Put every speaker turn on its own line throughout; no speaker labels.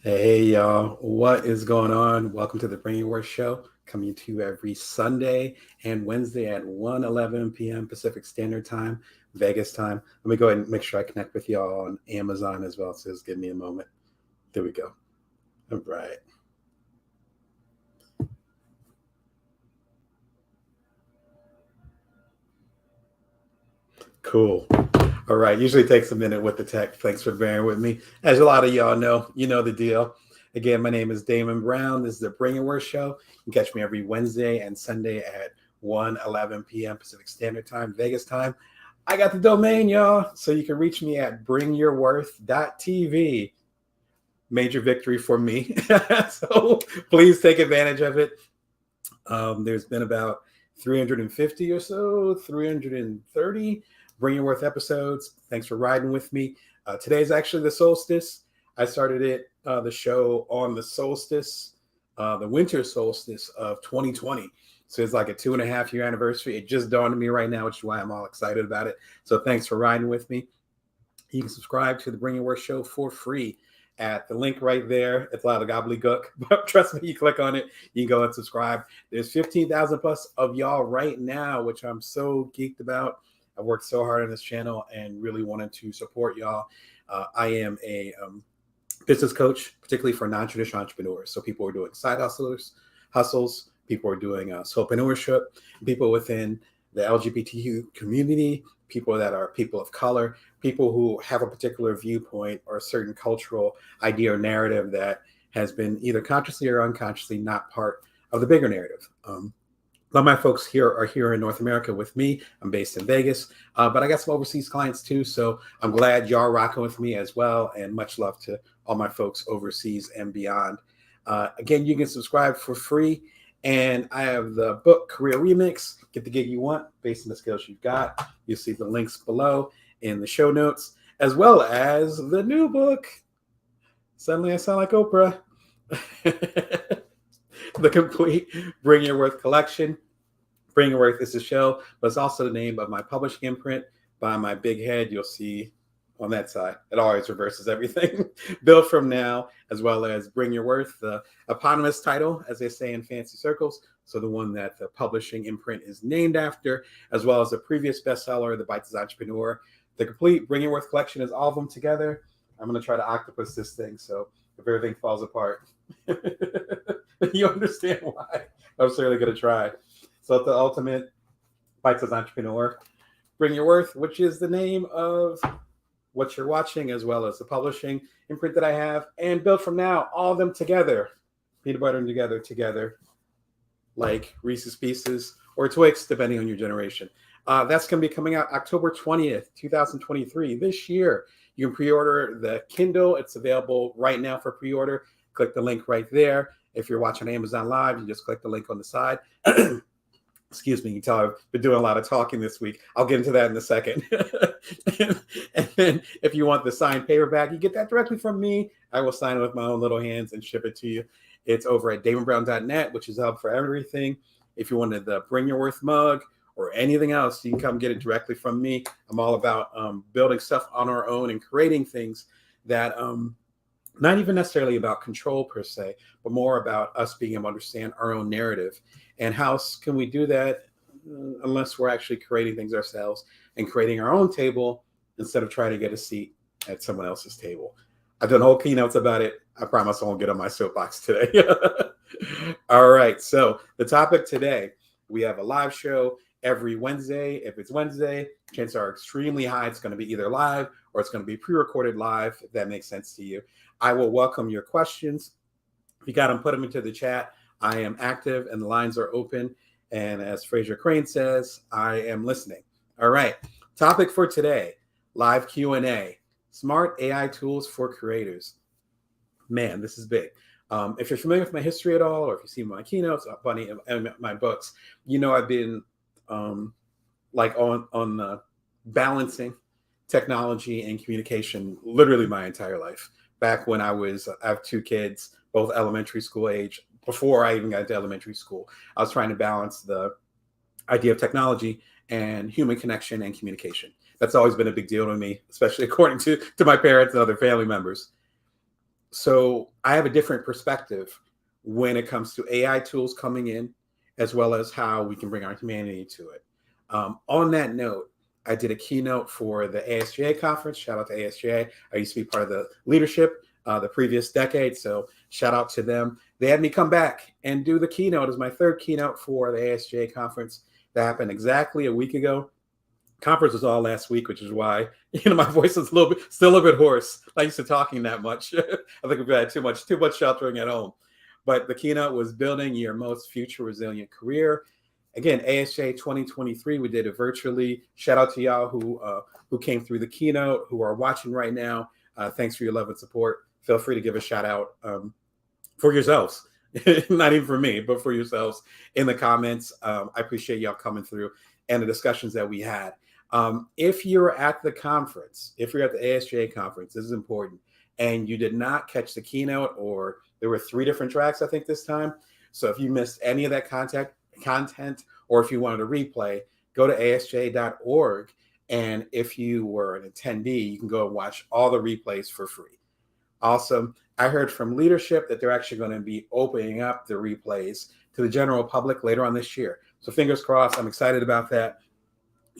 Hey y'all, what is going on? Welcome to the Bring Your Worth Show, coming to you every Sunday and Wednesday at 1:11 p.m. Pacific Standard Time, Vegas time. Let me go ahead and make sure I connect with y'all on Amazon as well. So just give me a moment. There we go. All right. Cool. All right. Usually takes a minute with the tech. Thanks for bearing with me. As a lot of y'all know, you know the deal. Again, my name is Damon Brown. This is the Bring Your Worth Show. You can catch me every Wednesday and Sunday at 1:11 p.m. Pacific Standard Time, Vegas time. I got the domain, y'all. So you can reach me at bringyourworth.tv. Major victory for me. So please take advantage of it. There's been about 350 or so, 330 Bring Your Worth episodes. Thanks for riding with me. Today's actually the solstice. I started the show on the solstice, the winter solstice of 2020. So it's like a 2.5 year anniversary. It just dawned on me right now, which is why I'm all excited about it. So thanks for riding with me. You can subscribe to the Bring Your Worth Show for free at the link right there. It's a lot of gobbledygook, but trust me, you click on it, you can go and subscribe. There's 15,000 plus of y'all right now, which I'm so geeked about. I worked so hard on this channel and really wanted to support y'all. I am a business coach, particularly for non-traditional entrepreneurs. So people are doing side hustles, people are doing solopreneurship, people within the LGBTQ community, people that are people of color, people who have a particular viewpoint or a certain cultural idea or narrative that has been either consciously or unconsciously not part of the bigger narrative. A lot of my folks here are here in North America with me. I'm based in Vegas, but I got some overseas clients too. So I'm glad y'all rocking with me as well. And much love to all my folks overseas and beyond. Again, you can subscribe for free. And I have the book Career Remix, Get the Gig You Want based on the skills you've got. You'll see the links below in the show notes, as well as the new book. Suddenly I sound like Oprah. The complete Bring Your Worth collection. Bring Your Worth is the show, but it's also the name of my publishing imprint by my big head. You'll see on that side. It always reverses everything. Build from Now, as well as Bring Your Worth, the eponymous title, as they say in fancy circles. So the one that the publishing imprint is named after, as well as the previous bestseller, The Bite-Sized Entrepreneur. The complete Bring Your Worth collection is all of them together. I'm going to try to octopus this thing, so if everything falls apart, you understand why. I'm certainly going to try. So the ultimate Bite-Sized Entrepreneur, Bring Your Worth, which is the name of what you're watching, as well as the publishing imprint that I have, and Build From Now, all of them together, peanut butter and together, like Reese's Pieces or Twix, depending on your generation. That's going to be coming out October 20th, 2023, this year. You can pre-order the Kindle. It's available right now for pre-order. Click the link right there. If you're watching Amazon Live, you just click the link on the side. Excuse me, you can tell I've been doing a lot of talking this week. I'll get into that in a second. And then if you want the signed paperback, you get that directly from me. I will sign it with my own little hands and ship it to you. It's over at damonbrown.net, which is up for everything. If you wanted the Bring Your Worth mug or anything else, you can come get it directly from me. I'm all about building stuff on our own and creating things that not even necessarily about control per se, but more about us being able to understand our own narrative. And how can we do that unless we're actually creating things ourselves and creating our own table instead of trying to get a seat at someone else's table. I've done whole keynotes about it. I promise I won't get on my soapbox today. All right. So the topic today, we have a live show every Wednesday. If it's Wednesday, chances are extremely high it's going to be either live or it's going to be pre-recorded live, if that makes sense to you. I will welcome your questions. If you got them, put them into the chat. I am active and the lines are open. And as Fraser Crane says, I am listening. All right. Topic for today, live Q&A, smart AI tools for creators. Man, this is big. If you're familiar with my history at all, or if you see my keynotes, Bunny, and my books, you know I've been like on balancing technology and communication literally my entire life. Back when I have two kids, both elementary school age. Before I even got into elementary school, I was trying to balance the idea of technology and human connection and communication. That's always been a big deal to me, especially according to my parents and other family members. So I have a different perspective when it comes to AI tools coming in, as well as how we can bring our humanity to it. On that note, I did a keynote for the ASGA conference. Shout out to ASGA. I used to be part of the leadership the previous decade, so shout out to them. They had me come back and do the keynote as my third keynote for the ASGA conference. That happened exactly a week ago. Conference was all last week, which is why my voice is still a bit hoarse. Not used to talking that much. I think we've had too much sheltering at home. But the keynote was building your most future resilient career. Again, ASJ 2023, we did it virtually. Shout out to y'all who came through the keynote, who are watching right now. Thanks for your love and support. Feel free to give a shout out for yourselves, not even for me, but for yourselves in the comments. I appreciate y'all coming through and the discussions that we had. If you're at the conference, if you're at the ASJ conference, this is important, and you did not catch the keynote, or there were 3 different tracks, I think, this time. So if you missed any of that content, or if you wanted a replay, go to asj.org. And if you were an attendee, you can go and watch all the replays for free. Awesome. I heard from leadership that they're actually going to be opening up the replays to the general public later on this year. So fingers crossed. I'm excited about that.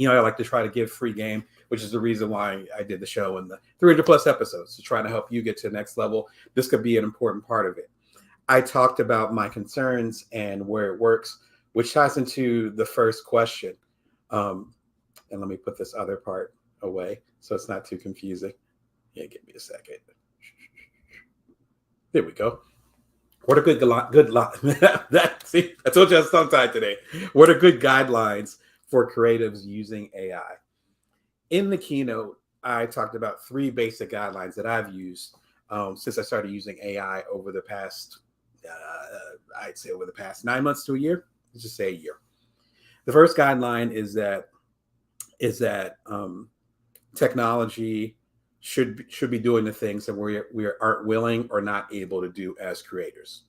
I like to try to give free game, which is the reason why I did the show in the 300 plus episodes, to try to help you get to the next level. This could be an important part of it. I talked about my concerns and where it works, which ties into the first question. And let me put this other part away so it's not too confusing. Yeah, give me a second. There we go. What are good see, I told you I was tongue-tied today. What are good guidelines for creatives using AI? In the keynote, I talked about 3 basic guidelines that I've used since I started using AI over the past, I'd say over the past 9 months to a year. Let's just say a year. The first guideline is that technology should be doing the things that we aren't willing or not able to do as creators.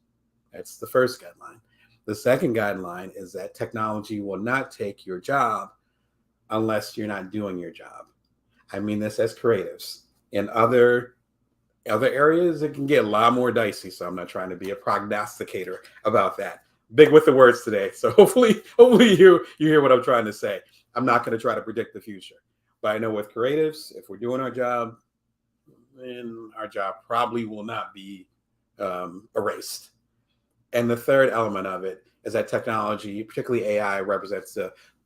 That's the first guideline. The second guideline is that technology will not take your job unless you're not doing your job. I mean this as creatives. In other areas, it can get a lot more dicey, so I'm not trying to be a prognosticator about that. Big with the words today, so hopefully you hear what I'm trying to say. I'm not going to try to predict the future, but I know with creatives, if we're doing our job, then our job probably will not be erased. And the third element of it is that technology, particularly AI, represents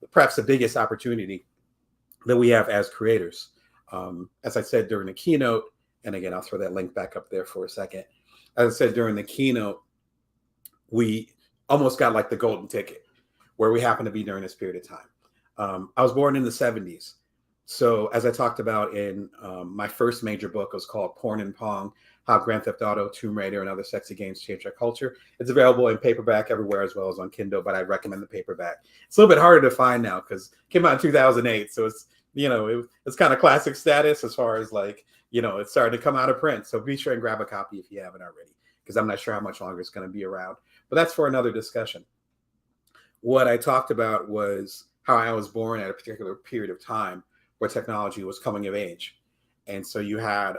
perhaps the biggest opportunity that we have as creators. As I said during the keynote, and again, I'll throw that link back up there for a second. As I said during the keynote, we almost got like the golden ticket where we happen to be during this period of time. I was born in the 70s. So as I talked about in my first major book, it was called Porn and Pong, How Grand Theft Auto, Tomb Raider, and Other Sexy Games Changed Our Culture. It's available in paperback everywhere as well as on Kindle, but I recommend the paperback. It's a little bit harder to find now because it came out in 2008. So it's, it's kind of classic status as far as like, it's starting to come out of print. So be sure and grab a copy if you haven't already, because I'm not sure how much longer it's going to be around. But that's for another discussion. What I talked about was how I was born at a particular period of time where technology was coming of age. And so you had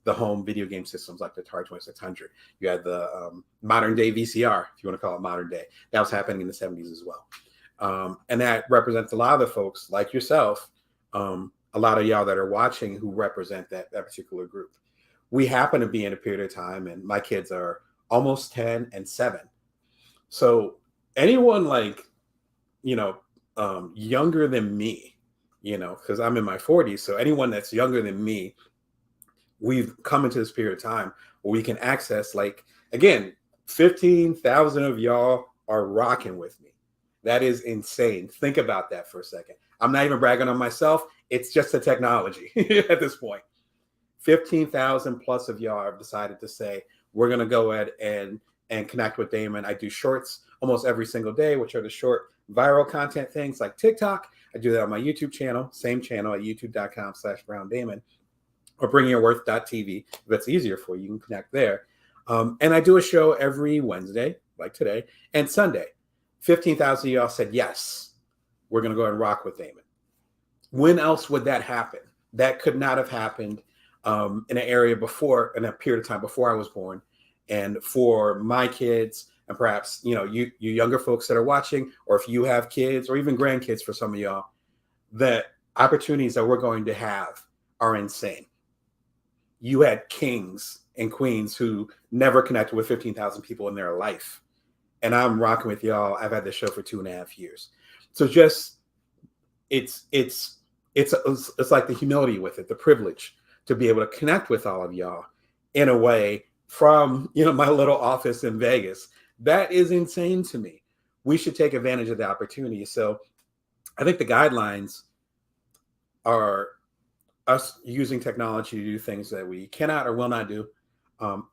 the home video game systems like the Atari 2600. You had the modern day VCR, if you want to call it modern day. That was happening in the 70s as well. And that represents a lot of the folks like yourself, a lot of y'all that are watching who represent that particular group. We happen to be in a period of time, and my kids are almost 10 and 7. So anyone like, younger than me, because I'm in my 40s. So anyone that's younger than me, we've come into this period of time where we can access, like, again, 15,000 of y'all are rocking with me. That is insane. Think about that for a second. I'm not even bragging on myself. It's just the technology at this point. 15,000 plus of y'all have decided to say, we're going to go ahead and connect with Damon. I do shorts almost every single day, which are the short viral content things like TikTok. I do that on my YouTube channel, same channel at youtube.com/BrownDamon, or bringingyourworth.tv. If that's easier for you, you can connect there. And I do a show every Wednesday, like today, and Sunday. 15,000 of y'all said, yes, we're going to go ahead and rock with Damon. When else would that happen? That could not have happened in an area before, in a period of time before I was born. And for my kids, and perhaps, you younger folks that are watching, or if you have kids or even grandkids for some of y'all, the opportunities that we're going to have are insane. You had kings and queens who never connected with 15,000 people in their life. And I'm rocking with y'all. I've had this show for 2.5 years. So just, it's like the humility with it, the privilege to be able to connect with all of y'all in a way from, my little office in Vegas. That is insane to me. We should take advantage of the opportunity. So I think the guidelines are us using technology to do things that we cannot or will not do.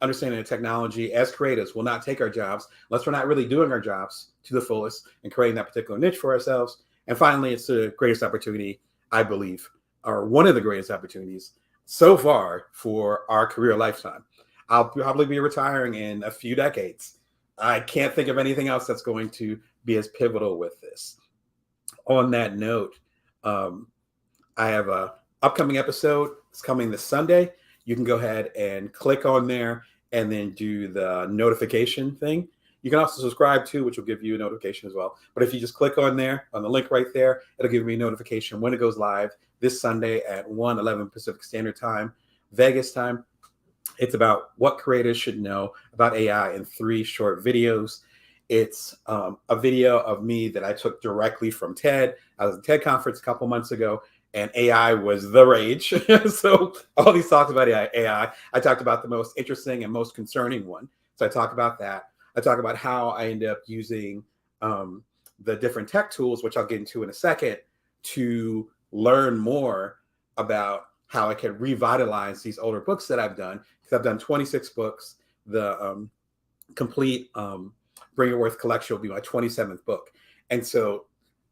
Understanding that technology as creatives will not take our jobs unless we're not really doing our jobs to the fullest and creating that particular niche for ourselves. And finally, it's the greatest opportunity, I believe, or one of the greatest opportunities so far for our career lifetime. I'll probably be retiring in a few decades. I can't think of anything else that's going to be as pivotal with this. On that note, I have a upcoming episode. It's coming this Sunday. You can go ahead and click on there and then do the notification thing. You can also subscribe to, which will give you a notification as well. But if you just click on there, on the link right there, it'll give me a notification when it goes live this Sunday at 1:11 Pacific Standard Time, Vegas time. It's about what creators should know about AI in 3 short videos. It's a video of me that I took directly from TED. I was at the TED conference a couple months ago, and AI was the rage. So all these talks about AI, I talked about the most interesting and most concerning one. So I talk about that. I talk about how I end up using the different tech tools, which I'll get into in a second, to learn more about how I can revitalize these older books that I've done. Because I've done 26 books. The complete Bring Your Worth collection will be my 27th book. And so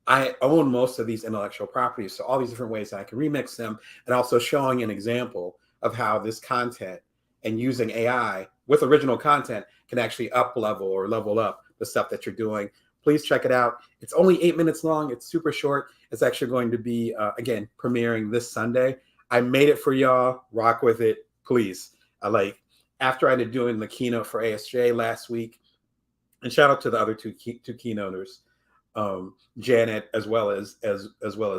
I own most of these intellectual properties. So all these different ways that I can remix them, and also showing an example of how this content and using AI with original content can actually up level or level up the stuff that you're doing. Please check it out. It's only 8 minutes long. It's super short. It's actually going to be, again, premiering this Sunday. I made it for y'all. Rock with it, please. After I ended doing the keynote for ASJ last week, and shout out to the other two keynoters, Janet as well as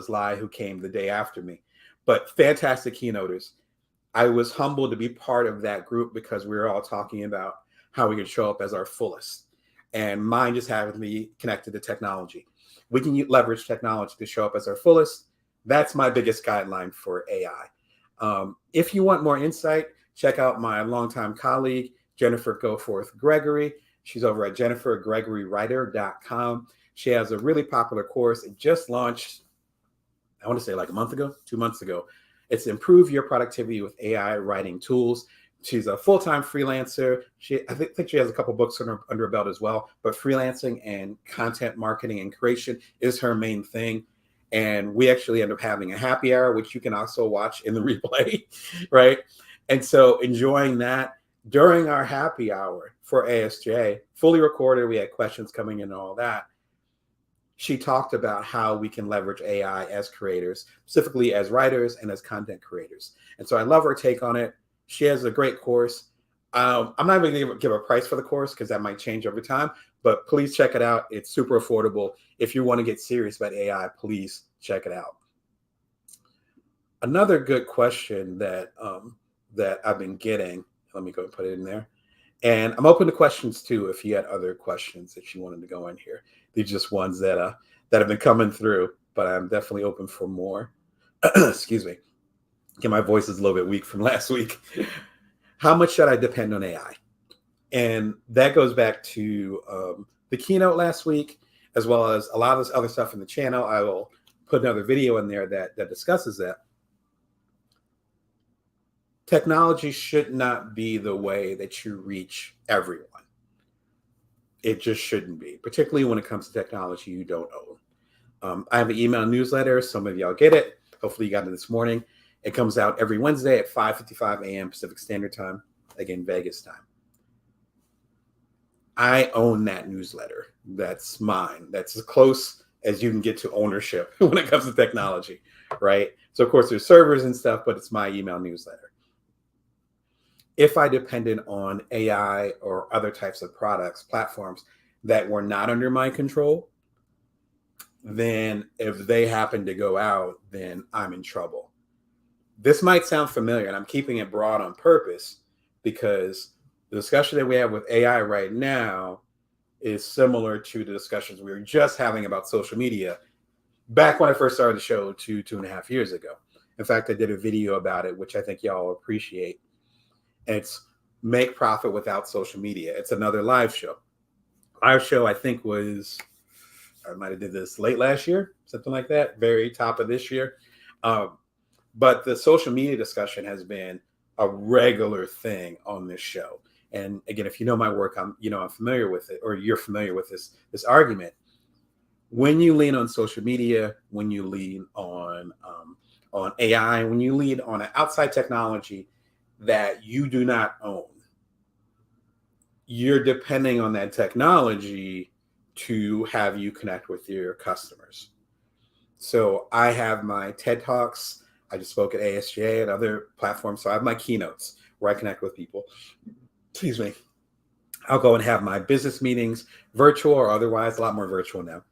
Lai, who came the day after me. But fantastic keynoters. I was humbled to be part of that group because we were all talking about how we can show up as our fullest. And mine just happened to be connected to technology. We can leverage technology to show up as our fullest. That's my biggest guideline for AI. If you want more insight, check out my longtime colleague, Jennifer Goforth Gregory. She's over at jennifergregorywriter.com. She has a really popular course. It just launched, I want to say like a month ago, 2 months ago. It's Improve Your Productivity with AI Writing Tools. She's a full-time freelancer. I think she has a couple books under her belt as well, but freelancing and content marketing and creation is her main thing. And we actually end up having a happy hour, which you can also watch in the replay, right? And so enjoying that during our happy hour for ASJ, fully recorded, we had questions coming in and all that. She talked about how we can leverage AI as creators, specifically as writers and as content creators. And so I love her take on it. She has a great course. I'm not even going to give a price for the course because that might change over time, but please check it out. It's super affordable. If you want to get serious about AI, please check it out. Another good question that I've been getting, let me go and put it in there. And I'm open to questions too, if you had other questions that you wanted to go in here. These are just ones that have been coming through, but I'm definitely open for more. Excuse me. Again, my voice is a little bit weak from last week. How much should I depend on AI? And that goes back to the keynote last week, as well as a lot of this other stuff in the channel. I will put another video in there that discusses that. Technology should not be the way that you reach everyone. It just shouldn't be, particularly when it comes to technology you don't own. I have an email newsletter. Some of y'all get it. Hopefully you got it this morning. It comes out every Wednesday at 5:55 a.m. Pacific Standard Time, again, Vegas time. I own that newsletter. That's mine. That's as close as you can get to ownership when it comes to technology, right? So, of course, there's servers and stuff, but it's my email newsletter. If I depended on AI or other types of products, platforms that were not under my control, then if they happen to go out, then I'm in trouble. This might sound familiar, and I'm keeping it broad on purpose because the discussion that we have with AI right now is similar to the discussions we were just having about social media back when I first started the show 2.5 years ago. In fact, I did a video about it, which I think y'all appreciate. It's Make Profit Without Social Media. It's another live show. Live show, I think, I might have did this late last year, something like that, very top of this year. But the social media discussion has been a regular thing on this show. And again, if you know my work, I'm familiar with it, or you're familiar with this argument. When you lean on social media, when you lean on AI, when you lean on an outside technology that you do not own, you're depending on that technology to have you connect with your customers. So I have my TED Talks. I just spoke at ASJ and other platforms. So I have my keynotes where I connect with people. Excuse me. I'll go and have my business meetings, virtual or otherwise, a lot more virtual now,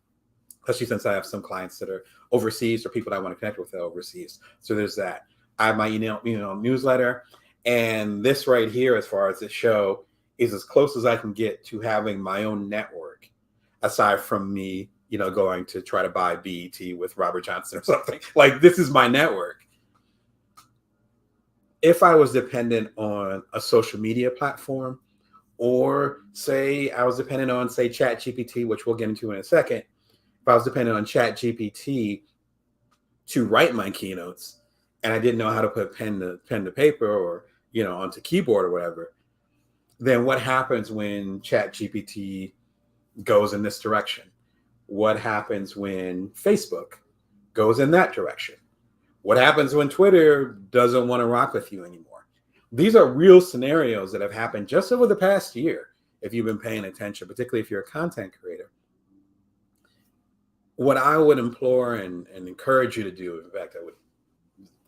especially since I have some clients that are overseas or people that I want to connect with that are overseas. So there's that. I have my email newsletter. And this right here, as far as the show, is as close as I can get to having my own network, aside from me, going to try to buy BET with Robert Johnson or something. Like, this is my network. If I was dependent on a social media platform, or say I was dependent on, say, Chat GPT, which we'll get into in a second, if I was dependent on Chat GPT to write my keynotes, and I didn't know how to put pen to paper or onto keyboard or whatever, then what happens when Chat GPT goes in this direction? What happens when Facebook goes in that direction? What happens when Twitter doesn't want to rock with you anymore? These are real scenarios that have happened just over the past year, if you've been paying attention, particularly if you're a content creator. What I would implore and encourage you to do, in fact, I would,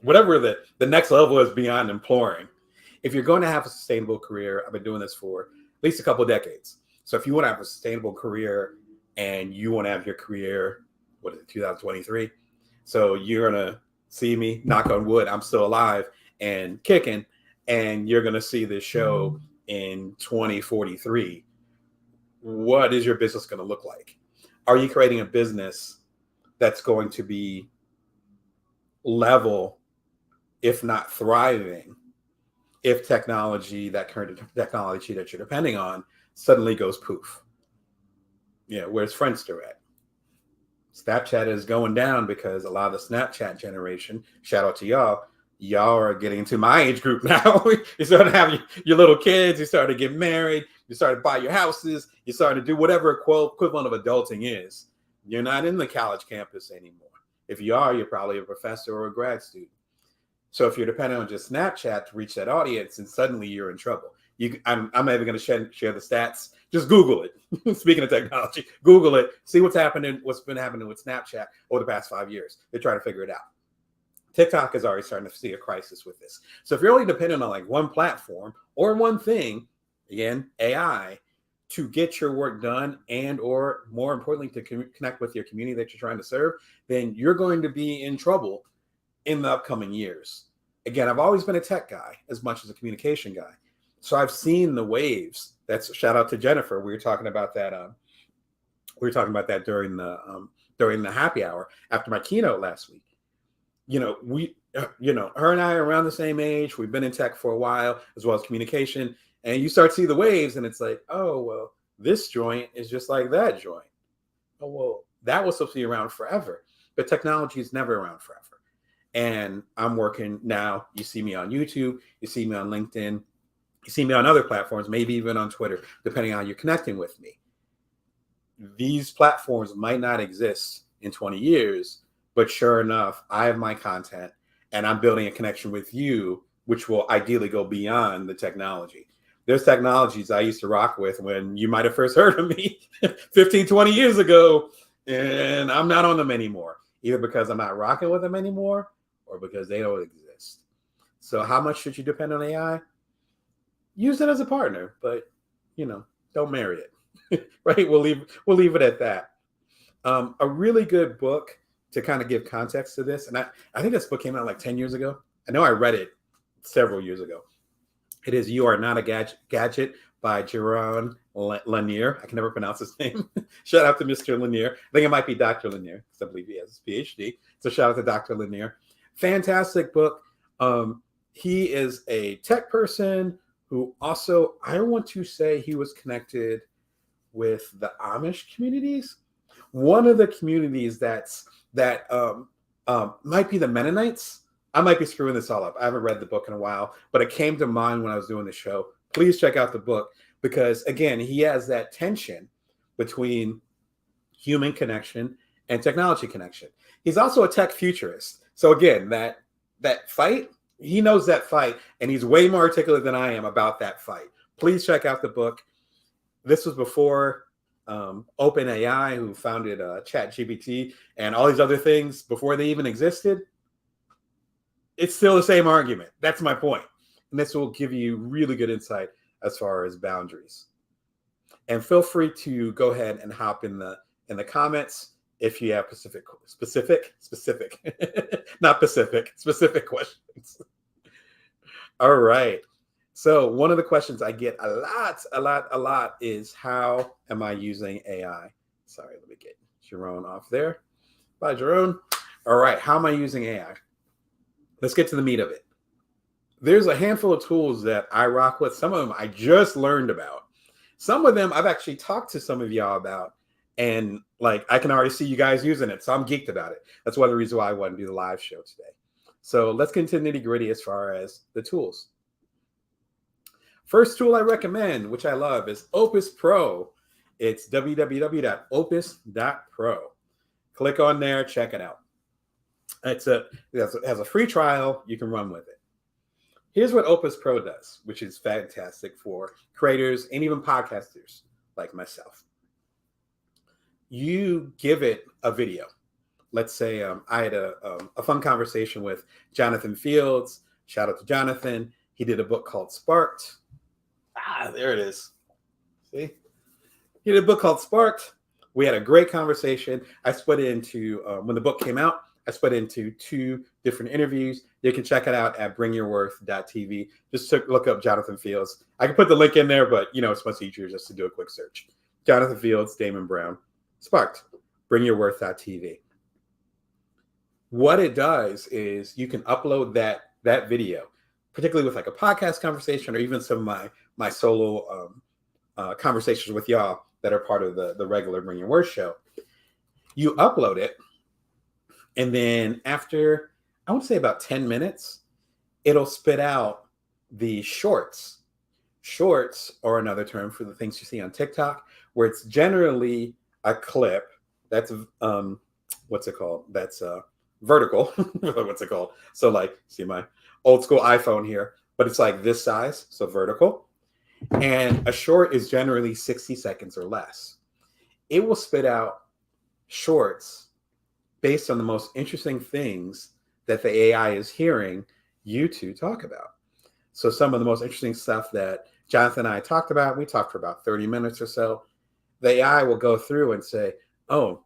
whatever the next level is beyond imploring, if you're going to have a sustainable career, I've been doing this for at least a couple of decades. So if you want to have a sustainable career and you want to have your career, 2023? So you're going to see me, knock on wood, I'm still alive and kicking, and you're going to see this show in 2043. What is your business going to look like? Are you creating a business that's going to be level, if not thriving, if that current technology that you're depending on suddenly goes poof? Where's Friendster at? Snapchat is going down because a lot of the Snapchat generation, shout out to y'all are getting into my age group now. You start to have your little kids, you start to get married, you start to buy your houses, you start to do whatever equivalent of adulting is. You're not in the college campus anymore. If you are, you're probably a professor or a grad student. So if you're dependent on just Snapchat to reach that audience, and suddenly you're in trouble. I'm even going to share the stats. Just Google it. Speaking of technology, Google it. See what's been happening with Snapchat over the past 5 years. They're trying to figure it out. TikTok is already starting to see a crisis with this. So if you're only dependent on like one platform or one thing, again, AI, to get your work done and or more importantly, to connect with your community that you're trying to serve, then you're going to be in trouble in the upcoming years. Again, I've always been a tech guy as much as a communication guy. So I've seen the waves. That's shout out to Jennifer. We were talking about that. During the happy hour after my keynote last week. Her and I are around the same age. We've been in tech for a while, as well as communication. And you start to see the waves, and it's like, oh, well, this joint is just like that joint. Oh, well, that was supposed to be around forever. But technology is never around forever. And I'm working now. You see me on YouTube. You see me on LinkedIn. You see me on other platforms, maybe even on Twitter, depending on how you're connecting with me. These platforms might not exist in 20 years, but sure enough, I have my content and I'm building a connection with you, which will ideally go beyond the technology. There's technologies I used to rock with when you might have first heard of me 15, 20 years ago, and I'm not on them anymore, either because I'm not rocking with them anymore or because they don't exist. So how much should you depend on AI? use it as a partner, but don't marry it. Right? We'll leave it at that. A really good book to kind of give context to this, and I think this book came out like 10 years ago. I know I read it several years ago. It is You Are Not a Gadget by Jaron Lanier. I can never pronounce his name. Shout out to Mr. Lanier. I think it might be Dr. Lanier, because I believe he has his PhD. So shout out to Dr. Lanier. Fantastic book. He is a tech person who also, I want to say he was connected with the Amish communities. One of the communities that might be the Mennonites. I might be screwing this all up. I haven't read the book in a while, but it came to mind when I was doing the show. Please check out the book because, again, he has that tension between human connection and technology connection. He's also a tech futurist. So, again, that fight, he knows that fight, and he's way more articulate than I am about that fight. Please check out the book. This was before OpenAI, who founded Chat GPT, and all these other things before they even existed. It's still the same argument. That's my point. And this will give you really good insight as far as boundaries. And feel free to go ahead and hop in the comments if you have specific, not Pacific, specific questions. All right. So one of the questions I get a lot is, how am I using AI? Sorry, let me get Jerome off there. Bye, Jerome. All right. How am I using AI? Let's get to the meat of it. There's a handful of tools that I rock with. Some of them I just learned about. Some of them I've actually talked to some of y'all about, and like I can already see you guys using it. So I'm geeked about it. That's one of the reasons why I want to do the live show today. So let's get into the nitty-gritty as far as the tools. First tool I recommend, which I love, is Opus Pro. It's www.opus.pro. Click on there, check it out. It has a free trial. You can run with it. Here's what Opus Pro does, which is fantastic for creators and even podcasters like myself. You give it a video. Let's say I had a fun conversation with Jonathan Fields. Shout out to Jonathan. He did a book called Sparked. There it is. See? He did a book called Sparked. We had a great conversation. I split it into, when the book came out, I split it into 2 different interviews. You can check it out at bringyourworth.tv. Just look up Jonathan Fields. I can put the link in there, but it's much easier just to do a quick search. Jonathan Fields, Damon Brown, Sparked, bringyourworth.tv. What it does is you can upload that video, particularly with like a podcast conversation or even some of my solo conversations with y'all that are part of the regular Bring Your Worth show. You upload it, and then after, I would say about 10 minutes, it'll spit out the shorts. Shorts are another term for the things you see on TikTok, where it's generally a clip that's, what's it called? That's vertical. What's it called? So like, see my old school iPhone here, but it's like this size, so vertical. And a short is generally 60 seconds or less. It will spit out shorts based on the most interesting things that the AI is hearing you two talk about. So some of the most interesting stuff that Jonathan and I talked about, we talked for about 30 minutes or so. The AI will go through and say, oh,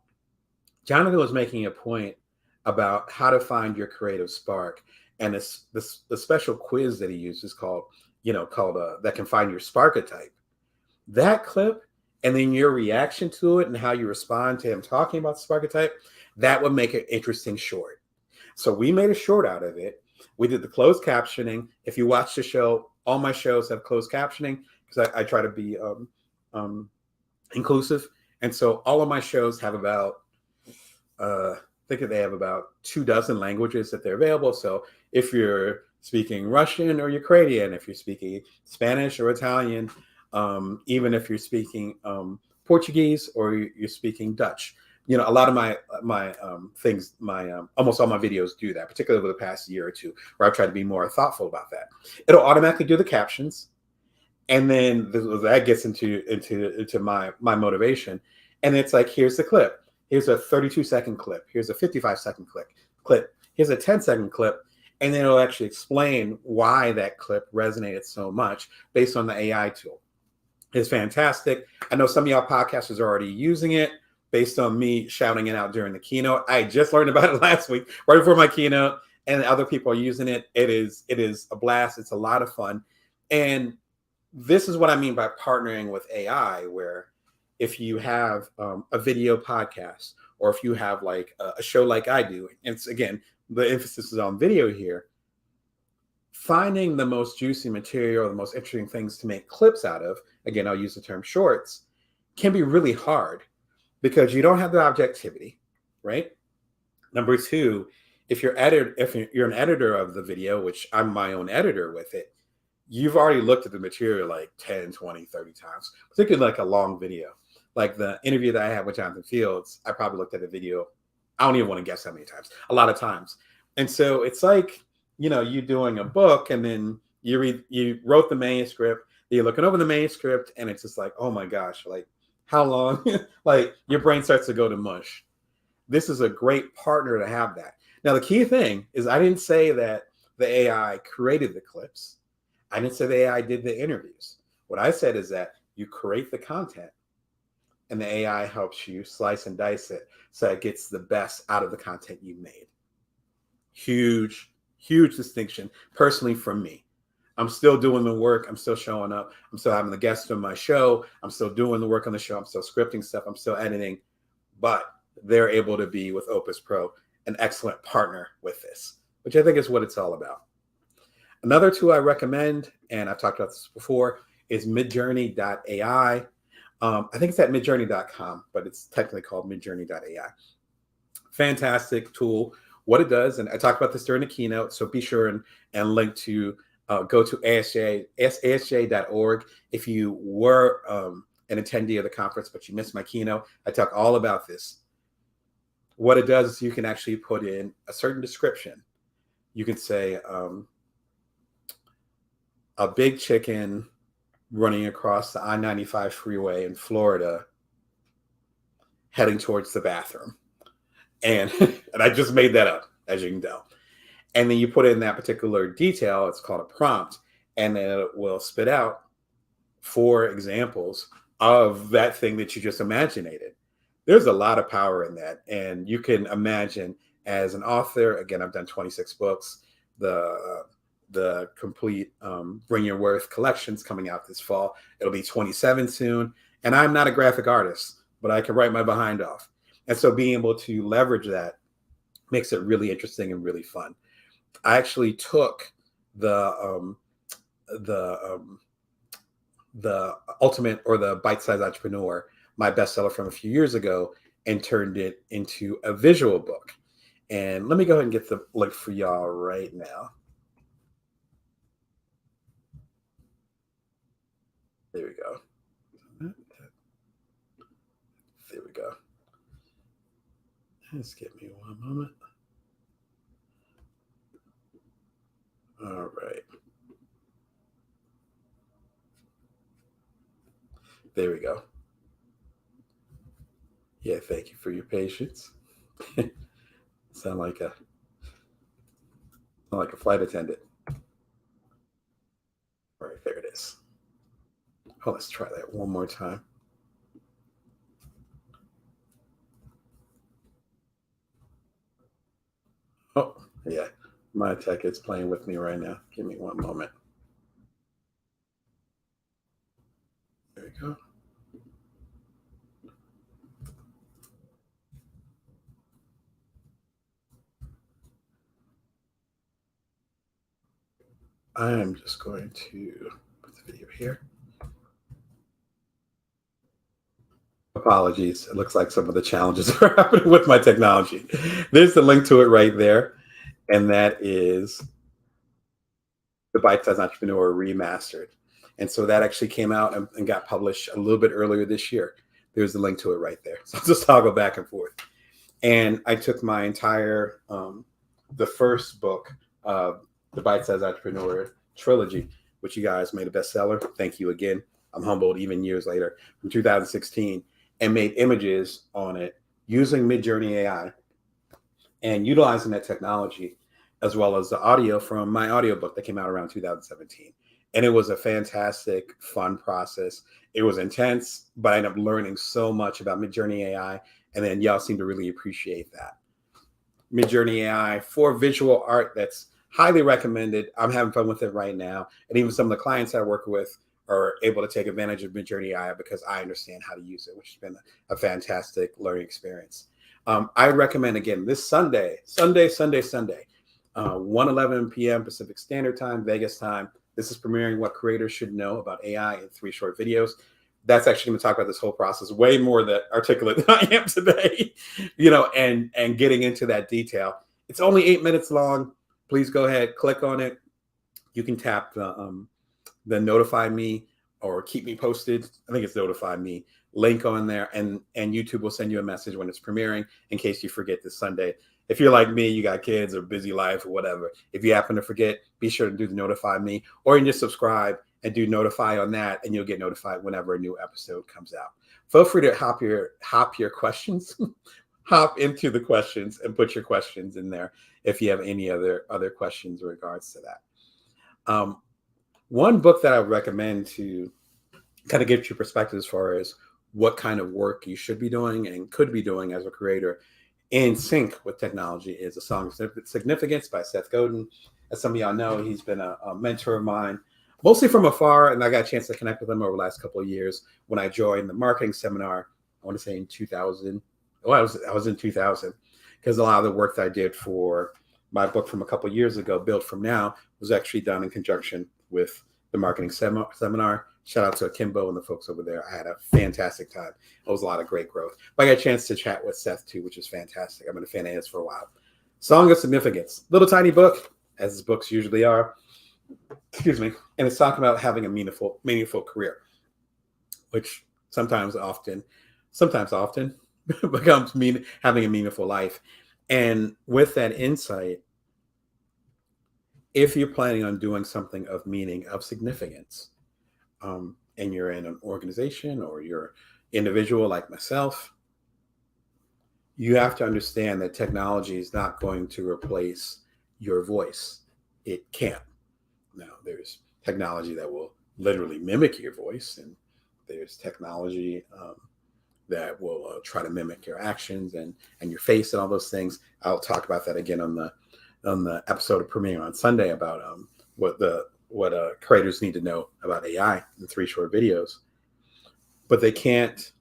Jonathan was making a point about how to find your creative spark. And the special quiz that he uses called that can find your sparketype. That clip, and then your reaction to it and how you respond to him talking about the sparketype, that would make an interesting short. So we made a short out of it. We did the closed captioning. If you watch the show, all my shows have closed captioning because I try to be inclusive. And so all of my shows have about, I think they have about 24 languages that they're available. So if you're speaking Russian or Ukrainian, if you're speaking Spanish or Italian, even if you're speaking Portuguese or you're speaking Dutch, a lot of my things, almost all my videos do that, particularly over the past year or two, where I've tried to be more thoughtful about that. It'll automatically do the captions, and then that gets into my motivation. And it's like, here's the clip. Here's a 32-second clip. Here's a 55-second clip. Here's a 10-second clip. and then it'll actually explain why that clip resonated so much based on the AI tool. It's fantastic. I know some of y'all podcasters are already using it based on me shouting it out during the keynote. I just learned about it last week, right before my keynote, and other people are using it. It is a blast. It's a lot of fun. And this is what I mean by partnering with AI, where if you have a video podcast, or if you have like a show like I do, and it's again, the emphasis is on video here, finding the most juicy material, the most interesting things to make clips out of, again, I'll use the term shorts, can be really hard because you don't have the objectivity, right? Number two, if you're an editor of the video, which I'm my own editor with it, you've already looked at the material like 10, 20, 30 times, particularly like a long video. Like the interview that I had with Jonathan Fields, I probably looked at the video, I don't even want to guess how many times, a lot of times. And so it's like, you doing a book, and then you wrote the manuscript, you're looking over the manuscript, and it's just like, oh my gosh, like how long? Like your brain starts to go to mush. This is a great partner to have that. Now, the key thing is I didn't say that the AI created the clips. I didn't say the AI did the interviews. What I said is that you create the content and the AI helps you slice and dice it so it gets the best out of the content you made. Huge, huge distinction personally from me. I'm still doing the work. I'm still showing up. I'm still having the guests on my show. I'm still doing the work on the show. I'm still scripting stuff. I'm still editing, but they're able to be with Opus Pro an excellent partner with this, which I think is what it's all about. Another tool I recommend, and I've talked about this before, is midjourney.ai. I think it's at midjourney.com, but it's technically called midjourney.ai. Fantastic tool. What it does, and I talked about this during the keynote, so be sure and link to go to asj.org. If you were an attendee of the conference, but you missed my keynote, I talk all about this. What it does is you can actually put in a certain description. You can say a big chicken running across the I-95 freeway in Florida, heading towards the bathroom. And I just made that up, as you can tell. And then you put in that particular detail, it's called a prompt, and then it will spit out 4 examples of that thing that you just imaginated. There's a lot of power in that. And you can imagine as an author, again, I've done 26 books, the complete Bring Your Worth collection's coming out this fall. It'll be 27 soon. And I'm not a graphic artist, but I can write my behind off. And so being able to leverage that makes it really interesting and really fun. I actually took the Ultimate or the Bite-Sized Entrepreneur, my bestseller from a few years ago, and turned it into a visual book. And let me go ahead and get the link for y'all right now. There we go. There we go. Just give me one moment. All right. There we go. Yeah, thank you for your patience. Sound like a flight attendant. All right, there it is. Oh, let's try that one more time. Oh, yeah. My tech is playing with me right now. Give me one moment. There we go. I am just going to put the video here. Apologies. It looks like some of the challenges are happening with my technology. There's the link to it right there. And that is the Bite-Sized Entrepreneur Remastered. And so that actually came out and got published a little bit earlier this year. There's the link to it right there. So I'll just toggle back and forth. And I took my entire, the first book of the Bite-Sized Entrepreneur trilogy, which you guys made a bestseller. Thank you again. I'm humbled even years later, from 2016, and made images on it using Midjourney AI and utilizing that technology. as well as the audio from my audiobook that came out around 2017. And it was a fantastic, fun process. It was intense, but I ended up learning so much about Midjourney AI. And then y'all seem to really appreciate that. Midjourney AI for visual art, that's highly recommended. I'm having fun with it right now. And even some of the clients I work with are able to take advantage of Midjourney AI because I understand how to use it, which has been a fantastic learning experience. I recommend, again, this Sunday, 1:11 p.m. Pacific Standard Time, Vegas time. This is premiering What Creators Should Know About AI in 3 short videos. That's actually going to talk about this whole process way more that articulate than I am today, and getting into that detail. It's only 8 minutes long. Please go ahead, click on it. You can tap the notify me or keep me posted. I think it's notify me link on there, and YouTube will send you a message when it's premiering in case you forget this Sunday. If you're like me, you got kids or busy life or whatever, if you happen to forget, be sure to do the notify me, or you can just subscribe and do notify on that, and you'll get notified whenever a new episode comes out. Feel free to hop your questions, hop into the questions and put your questions in there if you have any other questions in regards to that. One book that I would recommend to kind of get your perspective as far as what kind of work you should be doing and could be doing as a creator in sync with technology is A Song of Significance by Seth Godin. As some of y'all know, he's been a mentor of mine, mostly from afar, and I got a chance to connect with him over the last couple of years when I joined the marketing seminar, I want to say in 2000. Oh, I was in 2000, because a lot of the work that I did for my book from a couple of years ago, Build From Now, was actually done in conjunction with the marketing seminar. Shout out to Akimbo and the folks over there. I had a fantastic time. It was a lot of great growth. But I got a chance to chat with Seth too, which is fantastic. I've been a fan of his for a while. Song of Significance, little tiny book, as his books usually are. Excuse me. And it's talking about having a meaningful career, which sometimes often becomes having a meaningful life. And with that insight, if you're planning on doing something of meaning, of significance, and you're in an organization or you're individual like myself, you have to understand that technology is not going to replace your voice. It can't. Now, there's technology that will literally mimic your voice, and there's technology that will try to mimic your actions and your face and all those things. I'll talk about that again on the episode of premiering on Sunday about what creators need to know about AI in 3 short videos. But they can't.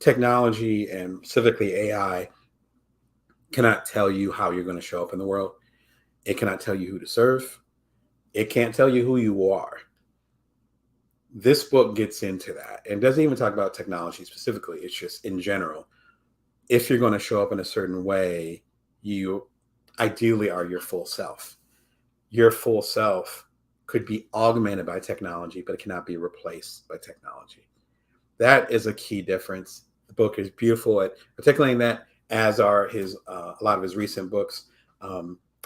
Technology, and specifically AI, cannot tell you how you're going to show up in the world. It cannot tell you who to serve. It can't tell you who you are. This book gets into that and doesn't even talk about technology specifically. It's just in general. If you're going to show up in a certain way, you ideally are your full self. Your full self could be augmented by technology, but it cannot be replaced by technology. That is a key difference. The book is beautiful at articulating that, as are a lot of his recent books.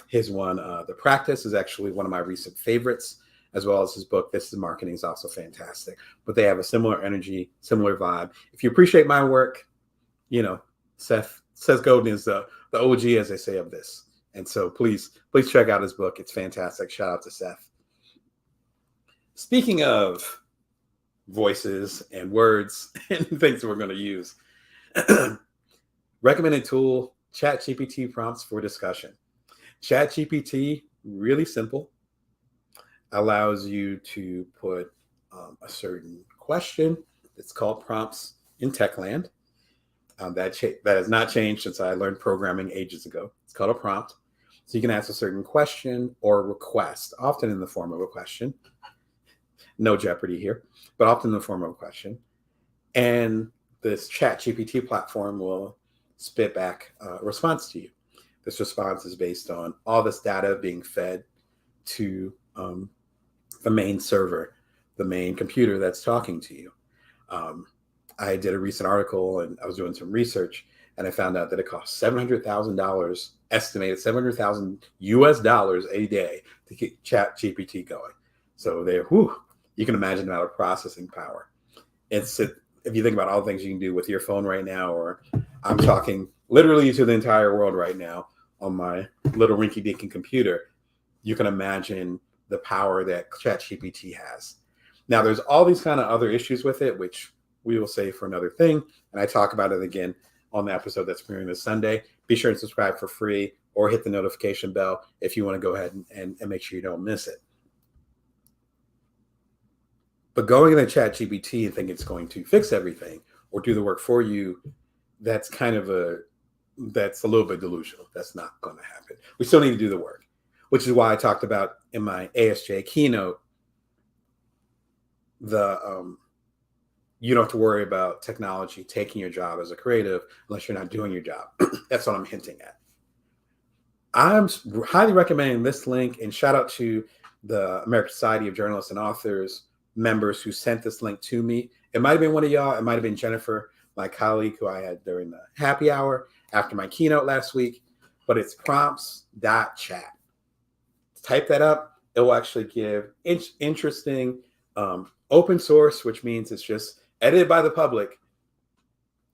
His one, The Practice, is actually one of my recent favorites, as well as his book, This is Marketing, is also fantastic. But they have a similar energy, similar vibe. If you appreciate my work, Seth Godin is the OG, as they say, of this. And so please check out his book. It's fantastic. Shout out to Seth. Speaking of voices and words and things that we're going to use, recommended tool, Chat GPT prompts for discussion. Chat GPT, really simple, allows you to put a certain question. It's called prompts in Techland. That has not changed since I learned programming ages ago. It's called a prompt. So you can ask a certain question or request, often in the form of a question. No jeopardy here, but often in the form of a question. And this Chat GPT platform will spit back a response to you. This response is based on all this data being fed to the main server, the main computer that's talking to you. I did a recent article and I was doing some research, and I found out that it costs $700,000, estimated $700,000 US a day to keep Chat GPT going. So you can imagine the amount of processing power. If you think about all the things you can do with your phone right now, or I'm talking literally to the entire world right now, on my little rinky-dinky computer, you can imagine the power that Chat GPT has. Now, there's all these kind of other issues with it, which we will save for another thing. And I talk about it again on the episode that's premiering this Sunday. Be sure and subscribe for free or hit the notification bell if you want to go ahead and make sure you don't miss it. But going into Chat GPT and think it's going to fix everything or do the work for you, that's a little bit delusional. That's not going to happen. We still need to do the work, which is why I talked about in my ASJ keynote, you don't have to worry about technology taking your job as a creative unless you're not doing your job. That's what I'm hinting at. I'm highly recommending this link, and shout out to the American Society of Journalists and Authors members who sent this link to me. It might have been one of y'all. It might have been Jennifer, my colleague who I had during the happy hour after my keynote last week, but it's prompts.chat. Type that up. It will actually give interesting open source, which means it's just edited by the public,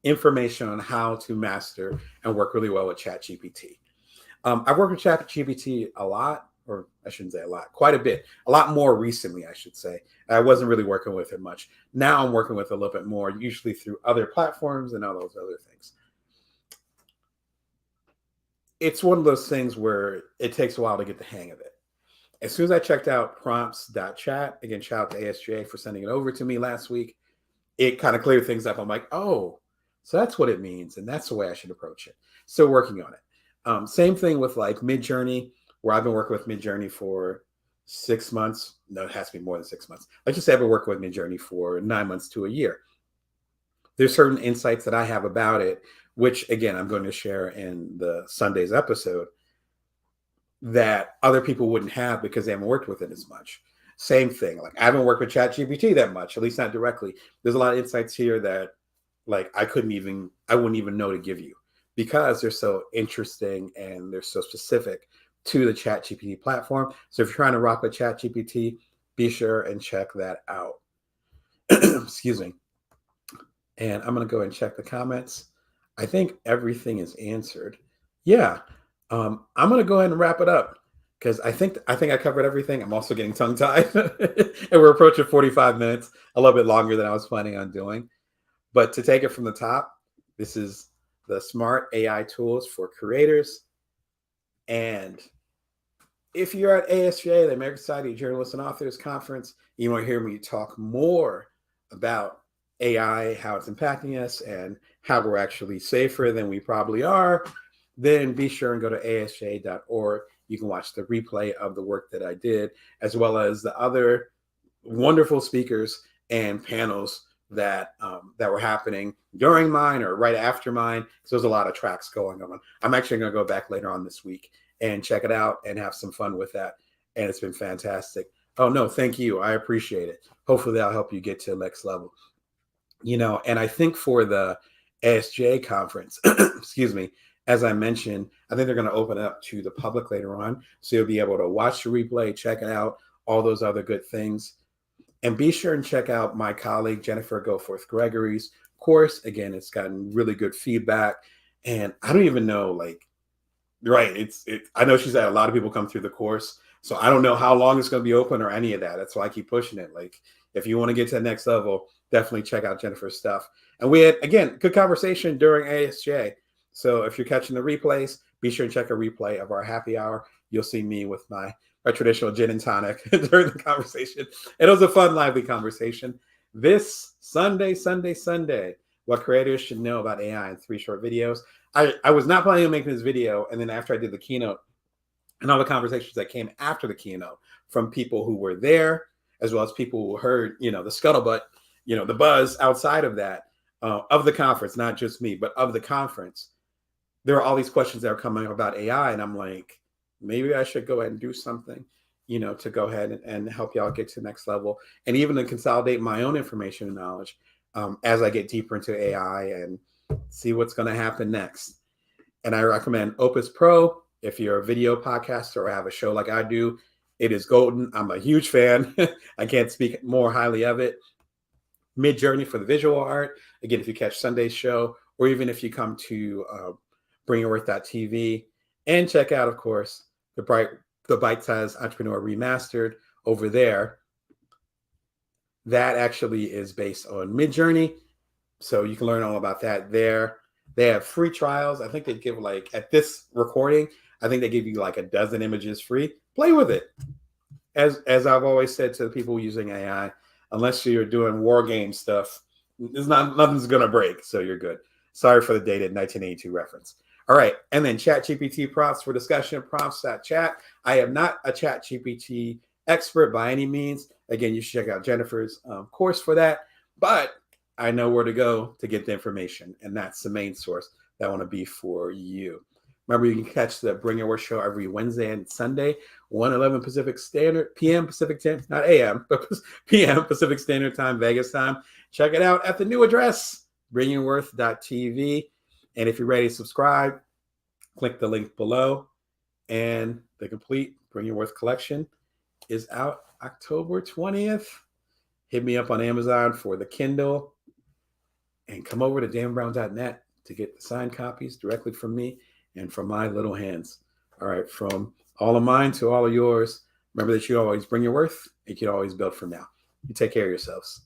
information on how to master and work really well with Chat GPT. I've worked with Chat GPT a lot, or I shouldn't say a lot, quite a bit, a lot more recently, I should say. I wasn't really working with it much. Now I'm working with it a little bit more, usually through other platforms and all those other things. It's one of those things where it takes a while to get the hang of it. As soon as I checked out prompts.chat, again, shout out to ASJ for sending it over to me last week, it kind of cleared things up. I'm like, oh, so that's what it means. And that's the way I should approach it. Still working on it. Same thing with like Midjourney, where I've been working with Midjourney for 6 months. No, it has to be more than 6 months. Let's just say I've been working with Midjourney for 9 months to a year. There's certain insights that I have about it, which again, I'm going to share in the Sunday's episode, that other people wouldn't have because they haven't worked with it as much. Same thing. Like I haven't worked with Chat GPT that much, at least not directly. There's a lot of insights here that like I wouldn't even know to give you because they're so interesting and they're so specific to the Chat GPT platform. So if you're trying to rock with Chat GPT, be sure and check that out. Excuse me. And I'm going to go and check the comments. I think everything is answered. Yeah. I'm going to go ahead and wrap it up because I think I covered everything. I'm also getting tongue tied and we're approaching 45 minutes, a little bit longer than I was planning on doing. But to take it from the top, this is the smart AI tools for creators. And if you're at ASJ, the American Society of Journalists and Authors Conference, you want to hear me talk more about AI, how it's impacting us, and how we're actually safer than we probably are, then be sure and go to asj.org. You can watch the replay of the work that I did, as well as the other wonderful speakers and panels that were happening during mine or right after mine. So there's a lot of tracks going on. I'm actually going to go back later on this week and check it out and have some fun with that. And it's been fantastic. Oh, no, thank you. I appreciate it. Hopefully that'll help you get to the next level. And I think for the ASJ conference, excuse me, as I mentioned, I think they're going to open up to the public later on. So you'll be able to watch the replay, check it out, all those other good things. And be sure and check out my colleague, Jennifer Goforth Gregory's course. Again, it's gotten really good feedback. And I don't even know, right, I know she's had a lot of people come through the course. So I don't know how long it's going to be open or any of that. That's why I keep pushing it. Like, if you want to get to the next level, definitely check out Jennifer's stuff. And we had, again, good conversation during ASJ. So if you're catching the replays, be sure and check a replay of our happy hour. You'll see me with my traditional gin and tonic during the conversation. It was a fun, lively conversation. This Sunday, what creators should know about AI in 3 short videos. I was not planning on making this video. And then after I did the keynote and all the conversations that came after the keynote from people who were there, as well as people who heard, the scuttlebutt, the buzz outside of that, of the conference, not just me, but of the conference, there are all these questions that are coming about AI. And I'm like, maybe I should go ahead and do something, to go ahead and help y'all get to the next level. And even to consolidate my own information and knowledge as I get deeper into AI and see what's going to happen next. And I recommend Opus Pro. If you're a video podcaster or have a show like I do, it is golden. I'm a huge fan. I can't speak more highly of it. Midjourney for the visual art. Again, if you catch Sunday's show, or even if you come to bringingworth.tv And check out, of course, the Bite-Sized Entrepreneur Remastered over there. That actually is based on Midjourney, so you can learn all about that there. They have free trials. I think they give, like, at this recording, I think they give you like a dozen images free. Play with it. As I've always said to the people using AI, unless you're doing war game stuff, nothing's gonna break, so you're good. Sorry for the dated 1982 reference. All right, and then Chat GPT prompts for discussion, prompts.chat. I am not a Chat GPT expert by any means. Again, you should check out Jennifer's course for that, but I know where to go to get the information, and that's the main source that I want to be for you. Remember, you can catch the Bring Your Worth show every Wednesday and Sunday, 1:11 Pacific Standard, PM Pacific Time, not AM, but PM Pacific Standard Time, Vegas time. Check it out at the new address, bringyourworth.tv. And if you're ready to subscribe, click the link below. And the complete Bring Your Worth collection is out October 20th. Hit me up on Amazon for the Kindle, and come over to danbrown.net to get the signed copies directly from me and from my little hands. All right, from all of mine to all of yours, remember that you always bring your worth and you can always build from now. You take care of yourselves.